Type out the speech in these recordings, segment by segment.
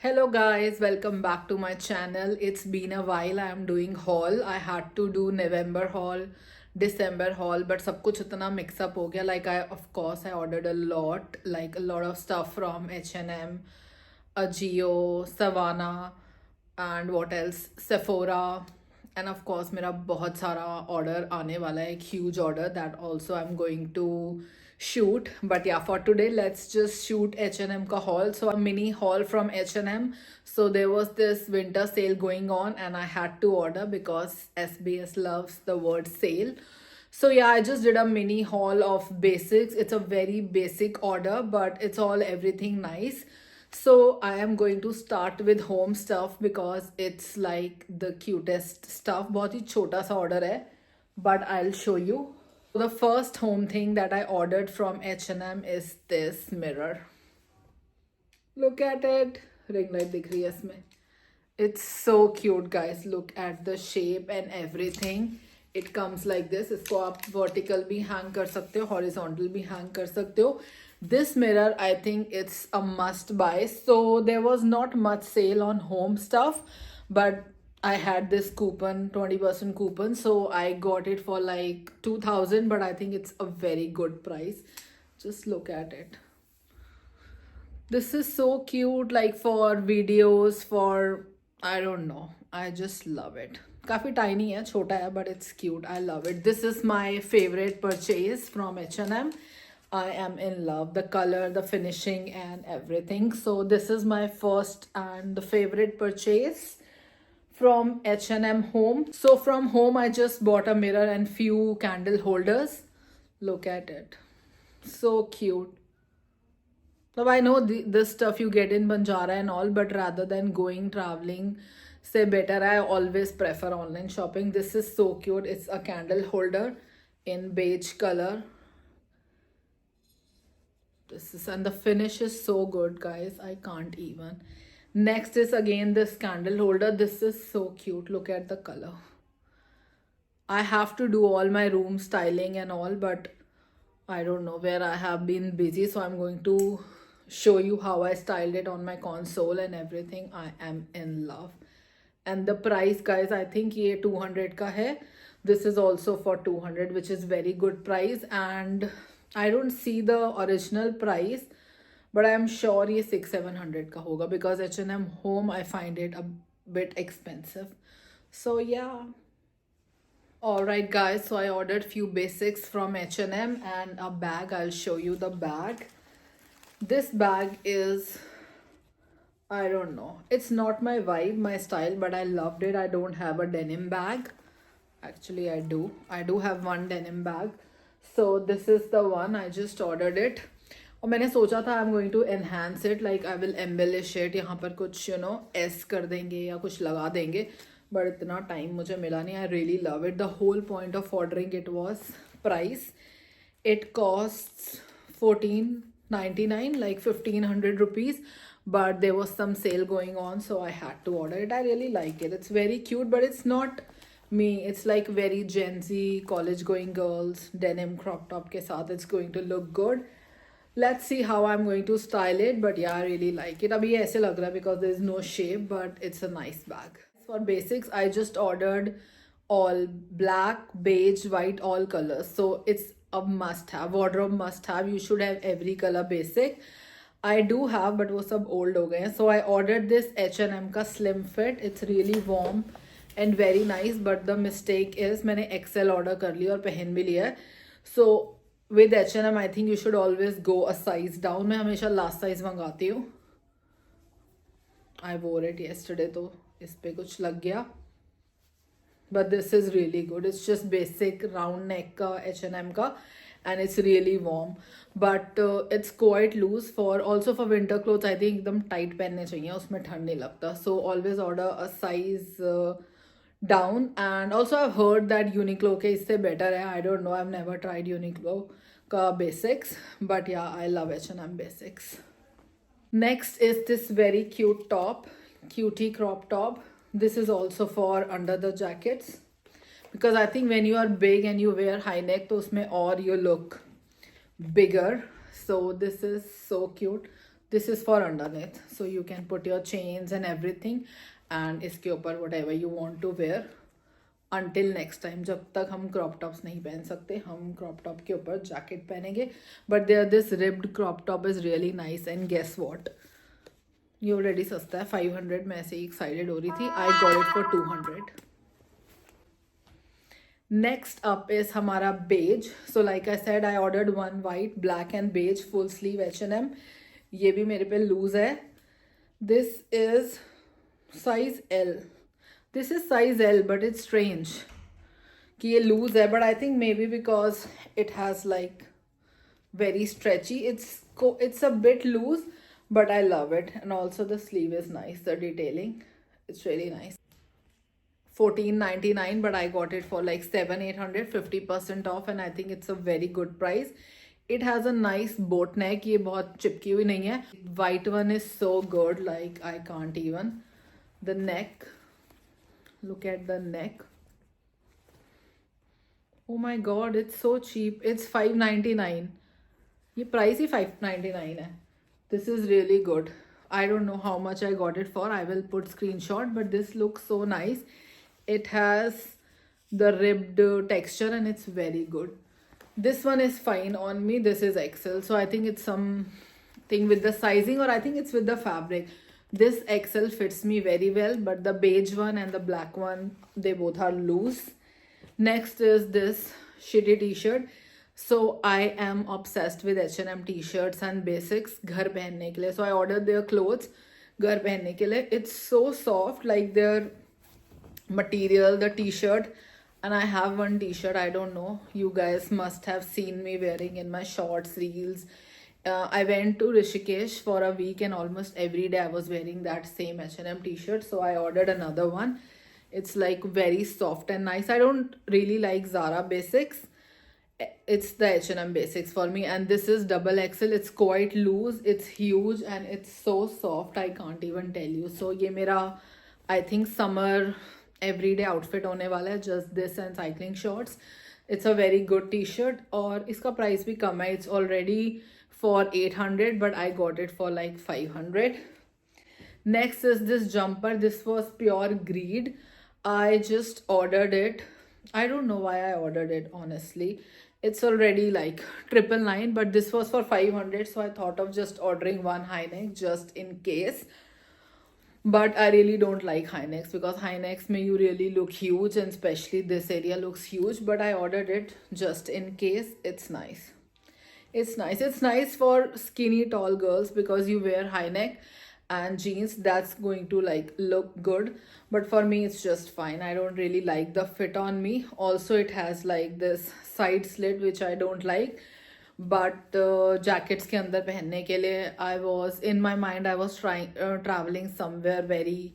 Hello guys, welcome back to my channel. It's been a while. I am doing haul. I had to do November haul, December haul, but सब कुछ इतना mix up हो गया. Like I ordered a lot, like a lot of stuff from H&M, Ajio, Savannah, and what else? Sephora. And of course मेरा बहुत सारा order आने वाला है, एक huge order that also I'm going to shoot. But yeah, for today let's just shoot H&M ka haul. So a mini haul from H&M. So there was this winter sale going on and I had to order because SBS loves the word sale. So yeah, I just did a mini haul of basics. It's a very basic order, but it's all everything nice. So I am going to start with home stuff because it's like the cutest stuff. बहुत ही छोटा सा order है, but I'll show you. The first home thing that I ordered from H&M is this mirror. Look at it. Ring light दिख रही है इसमें. It's so cute, guys. Look at the shape and everything. It comes like this. इसको आप vertical भी hang कर सकते हो, horizontal भी hang कर सकते हो. This mirror, I think it's a must buy. So there was not much sale on home stuff, but I had this coupon, 20% coupon. So I got it for like 2000, but I think it's a very good price. Just look at it. This is so cute, like for videos, for I don't know. I just love it. काफी tiny है, छोटा है, but it's cute. I love it. This is my favorite purchase from H&M. I am in love. The color, the finishing, and everything. So this is my first and the favorite purchase from H&M Home. So from home, I just bought a mirror and few candle holders. Look at it. So cute. Now I know this stuff you get in Banjara and all, but rather than going traveling, say better, I always prefer online shopping. This is so cute. It's a candle holder in beige color. This is, and the finish is so good, guys. I can't even. Next is again this candle holder. This is so cute. Look at the color. I have to do all my room styling and all, but I don't know where I have been busy, so I'm going to show you how I styled it on my console and everything. I am in love. And the price, guys, I think ये 200 का है. This is also for 200, which is very good price. And I don't see the original price, but I am sure ये 600-700 का होगा because H&M Home I find it a bit expensive. So yeah. Alright guys, so I ordered few basics from H&M and a bag. I'll show you the bag. This bag is, I don't know, it's not my vibe, my style, but I loved it. I don't have a denim bag. Actually I do have one denim bag. So this is the one. I just ordered it. और मैंने सोचा था I'm going to enhance it, like I will embellish it. यहाँ पर कुछ S कर देंगे या कुछ लगा देंगे, but इतना time मुझे मिला नहीं. I really love it. The whole point of ordering it was price. It costs 14.99, like 1500 rupees, but there was some sale going on, so I had to order it. I really like it. It's very cute, but it's not me. It's like very Gen Z college going girls denim crop top के साथ. It's going to look good. Let's see how I'm going to style it, but yeah, I really like it. अभी ये ऐसे लग रहा है because there is no shape, but it's a nice bag. For basics, I just ordered all black, beige, white, all colors. So it's a must have, wardrobe must have. You should have every color basic. I do have, but वो सब old हो गए हैं. So I ordered this H&M का slim fit. It's really warm and very nice, but the mistake is मैंने XL order कर लिया और पहन भी लिया है. So with H&M, I think you should always go a size down. मैं हमेशा last size मंगाती हूँ. I wore it yesterday, तो इस पे कुछ लग गया. But this is really good. It's just basic round neck का H&M का, and it's really warm. But it's quite loose. For also for winter clothes, I think एकदम tight पहनने चाहिए, उसमें ठंड नहीं लगता. So always order a size down. And also I've heard that Uniqlo के इससे better है. I don't know. I've never tried Uniqlo का basics, but yeah, I love H&M basics. Next is this very cute top, cutie crop top. This is also for under the jackets, because I think when you are big and you wear high neck, तो उसमें और you look bigger. So this is so cute. This is for underneath, so you can put your chains and everything, and इसके ऊपर whatever you want to wear until next time. जब तक हम crop tops नहीं पहन सकते, हम crop top के ऊपर jacket पहनेंगे. But there this ribbed crop top is really nice, and guess what? ये already सस्ता है 500. मैं ऐसे ही excited हो रही थी. I got it for 200. Next up is हमारा beige. So like I said, I ordered one white, black and beige full sleeve H&M. ये भी मेरे पे loose है. This is size L. This is size L, but it's strange कि ये loose है. But I think maybe because it has like very stretchy. It's a bit loose, but I love it. And also the sleeve is nice. The detailing, it's really nice. $14.99, but I got it for like 700-800, 50% off, and I think it's a very good price. It has a nice boat neck. ये बहुत चिपकी हुई नहीं है. White one is so good, like I can't even. The neck, look at the neck. Oh my god, it's so cheap. It's $5.99. ये price ही $5.99 है. This is really good. I don't know how much I got it for. I will put screenshot, but this looks so nice. It has the ribbed texture and it's very good. This one is fine on me. This is XL, so I think it's something with the sizing, or I think it's with the fabric. This XL fits me very well, but the beige one and the black one, they both are loose. Next is this shitty t-shirt. So I am obsessed with H&M t-shirts and basics घर पहनने के लिए. So I ordered their clothes घर पहनने के लिए. It's so soft, like their material, the t-shirt. And I have one t-shirt, I don't know, you guys must have seen me wearing in my shorts, reels. I went to Rishikesh for a week, and almost every day I was wearing that same H&M t-shirt. So I ordered another one. It's like very soft and nice. I don't really like Zara basics. It's the H&M basics for me, and this is double XL. It's quite loose, it's huge, and it's so soft, I can't even tell you. So ये मेरा I think summer everyday outfit होने वाला है. Just this and cycling shorts. It's a very good t-shirt, और इसका price भी कम है. It's already for 800, but I got it for like 500. Next is this jumper. This was pure greed. I just ordered it. I don't know why I ordered it, honestly. It's already like 999, but this was for 500, so I thought of just ordering one high neck just in case. But I really don't like high necks, because high necks may you really look huge, and especially this area looks huge. But I ordered it just in case. It's nice. It's nice. It's nice for skinny tall girls, because you wear high neck and jeans, that's going to like look good. But for me it's just fine. I don't really like the fit on me. Also it has like this side slit, which I don't like. But jackets के अंदर पहनने के लिए, I was in my mind, I was trying traveling somewhere very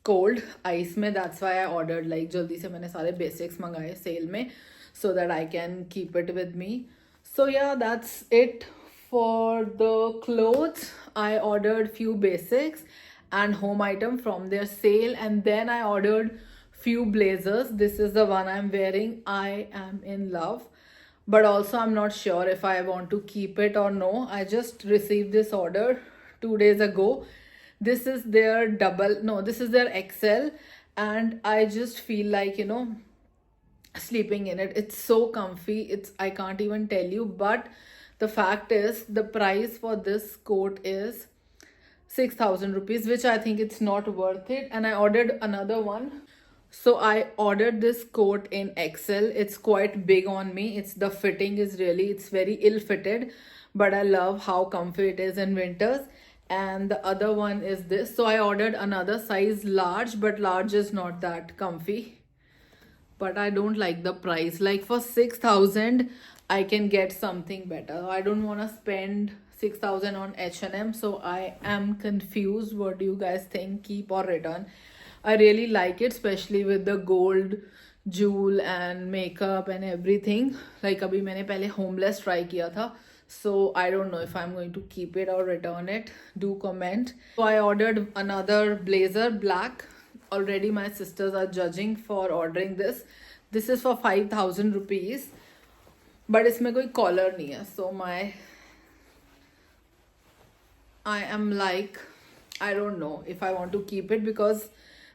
cold, ice में. That's why I ordered, like जल्दी से मैंने सारे basics मंगाए sale में, so that I can keep it with me. So yeah, that's it for the clothes. I ordered few basics and home item from their sale, and then I ordered few blazers. This is the one I'm wearing. I am in love, but also I'm not sure if I want to keep it or no. I just received this order 2 days ago. This is their this is their XL, and I just feel like, you know, sleeping in it. It's so comfy. I can't even tell you. But the fact is, the price for this coat is 6,000 rupees, which I think it's not worth it. And I ordered another one. So I ordered this coat in XL. It's quite big on me. The fitting is really, it's very ill fitted, but I love how comfy it is in winters. And the other one is this. So I ordered another size large, but large is not that comfy. But I don't like the price. Like for 6,000, I can get something better. I don't want to spend 6,000 on H&M. So I am confused. What do you guys think? Keep or return? I really like it, especially with the gold jewel and makeup and everything. Like abhi मैंने पहले homeless try किया था. So I don't know if I'm going to keep it or return it. Do comment. So I ordered another blazer, black. Already my sisters are judging for ordering this. This is for 5,000 rupees. But इसमें कोई collar नहीं है. So my I am like, I don't know if I want to keep it because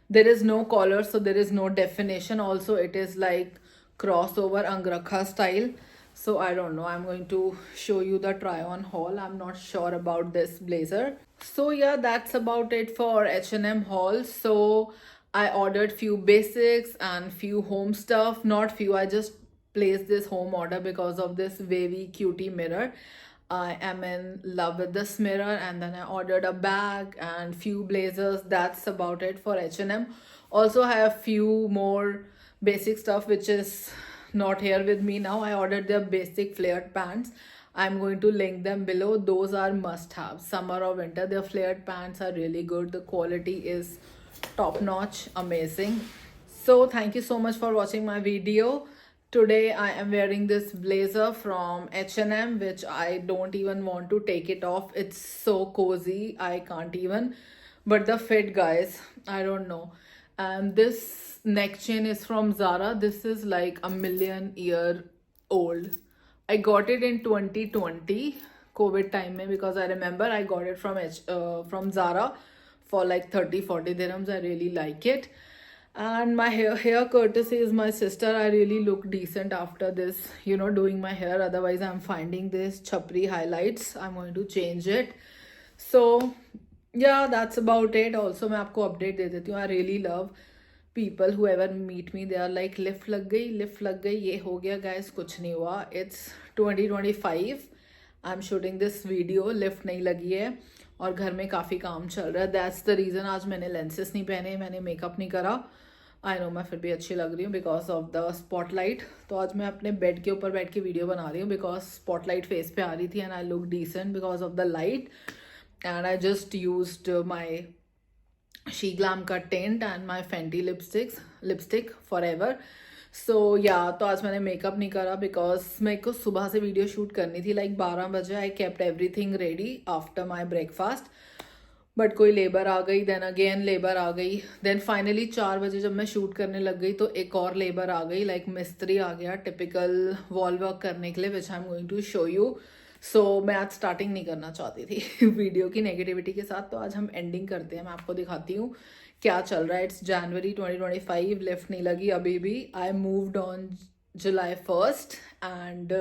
there is no collar, so there is no definition. Also, it is like crossover Angrakha style. So I don't know. I'm going to show you the try on haul. I'm not sure about this blazer. So yeah, that's about it for H&M haul. So I ordered few basics and few home stuff. Not few, I just placed this home order because of this wavy cutie mirror. I am in love with this mirror, and then I ordered a bag and few blazers. That's about it for H&M. Also, I have few more basic stuff which is not here with me now. I ordered their basic flared pants. I'm going to link them below. Those are must have, summer or winter. Their flared pants are really good. The quality is top notch, amazing. So thank you so much for watching my video. Today I am wearing this blazer from H&M, which I don't even want to take it off. It's so cozy, I can't even. But the fit, guys, I don't know. And this neck chain is from Zara. This is like a million-year old. I got it in 2020 COVID time mein, because I remember I got it from Zara for like 30-40 dirhams. I really like it. And my hair courtesy is my sister. I really look decent after this, you know, doing my hair. Otherwise, I'm finding this chapri highlights. I'm going to change it. So yeah, that's about it. Also, मैं आपको update दे देती हूँ. I really love people, whoever meet me, they are like lift लग गई, ये हो गया. Guys, कुछ नहीं हुआ. It's 2025. I'm shooting this video. Lift नहीं लगी है और घर में काफ़ी काम चल रहा है. दैट्स द रीज़न आज मैंने लेंसेस नहीं पहने, मैंने मेकअप नहीं करा. आई नो मैं फिर भी अच्छी लग रही हूँ बिकॉज ऑफ द स्पॉटलाइट. तो आज मैं अपने बेड के ऊपर बैठ के वीडियो बना रही हूँ बिकॉज स्पॉटलाइट फेस पे आ रही थी and I look decent because of the light. And I just used my she glam का टेंट and my Fenty lipstick forever. So या तो आज मैंने मेकअप नहीं करा बिकॉज मेरे को सुबह से वीडियो शूट करनी थी लाइक 12 बजे. I kept everything ready after my breakfast. But कोई लेबर आ गई, देन अगेन लेबर आ गई, देन फाइनली 4 बजे जब मैं शूट करने लग गई तो एक और लेबर आ गई, लाइक मिस्त्री आ गया टिपिकल वॉल वर्क करने के लिए, which I am going to show you. So मैं आज स्टार्टिंग नहीं करना चाहती थी वीडियो की नेगेटिविटी के साथ, तो आज हम एंडिंग करते हैं. मैं आपको दिखाती हूँ क्या चल रहा है. It's January 2025. लिफ्ट नहीं लगी अभी भी. I moved on July 1 and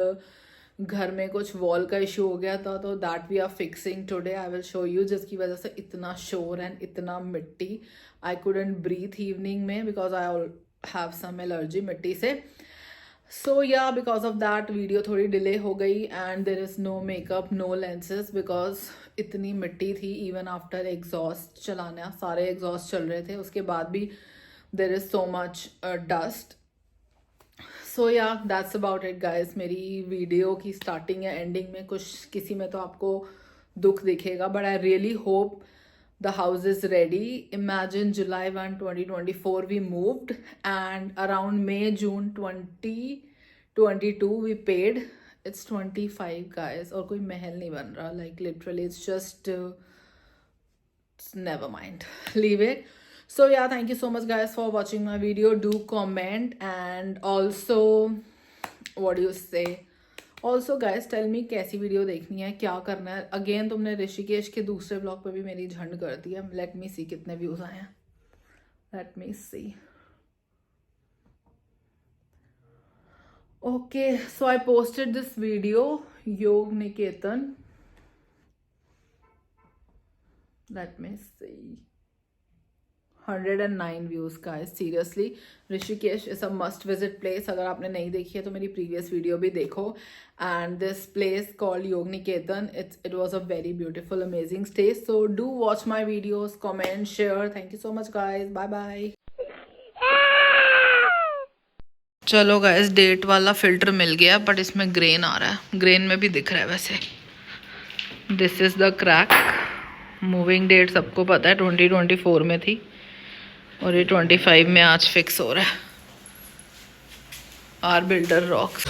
घर में कुछ वॉल का इशू हो गया था, तो that we are fixing today. I will show you, जिसकी वजह से इतना शोर एंड इतना मिट्टी. आई कुडंट ब्रीथ इवनिंग में because I have some allergy मिट्टी से. सो या बिकॉज ऑफ दैट वीडियो थोड़ी डिले हो गई and there is no makeup, no lenses because इतनी मिट्टी थी. इवन आफ्टर एग्जॉस्ट चलाना, सारे एग्जॉस्ट चल रहे थे, उसके बाद भी there is so much dust. So yeah that's about it guys. मेरी वीडियो की स्टार्टिंग या एंडिंग में कुछ किसी में तो आपको दुख दिखेगा, but I really hope the house is ready. Imagine July 1, 2024 we moved and around May, June 2022 we paid. It's 25 guys और कोई महल नहीं बन रहा. Like literally it's just never mind, leave it. So yeah, thank you so much guys for watching my video. Do comment and also what do you say, also guys tell me कैसी video देखनी है, क्या करना है. Again तुमने ऋषिकेश के दूसरे blog पे भी मेरी झंड कर दी है. लेट मी सी कितने व्यूज आए हैं. Let me see. Okay, so I posted this video Yog Niketan. Let me see. 109 views guys. Seriously Rishikesh is a must visit place. अगर आपने नहीं देखी है तो मेरी प्रीवियस वीडियो भी देखो. And this place called Yog Niketan, it was a very beautiful amazing stay. So do watch my videos, comment, share. Thank you so much guys. Bye bye. चलो गाइज, डेट वाला फिल्टर मिल गया बट इसमें grain आ रहा है. Grain में भी दिख रहा है वैसे. This is the crack. Moving date सबको पता है 2024 में थी और ये 25 में आज फिक्स हो रहा है. Our builder rocks.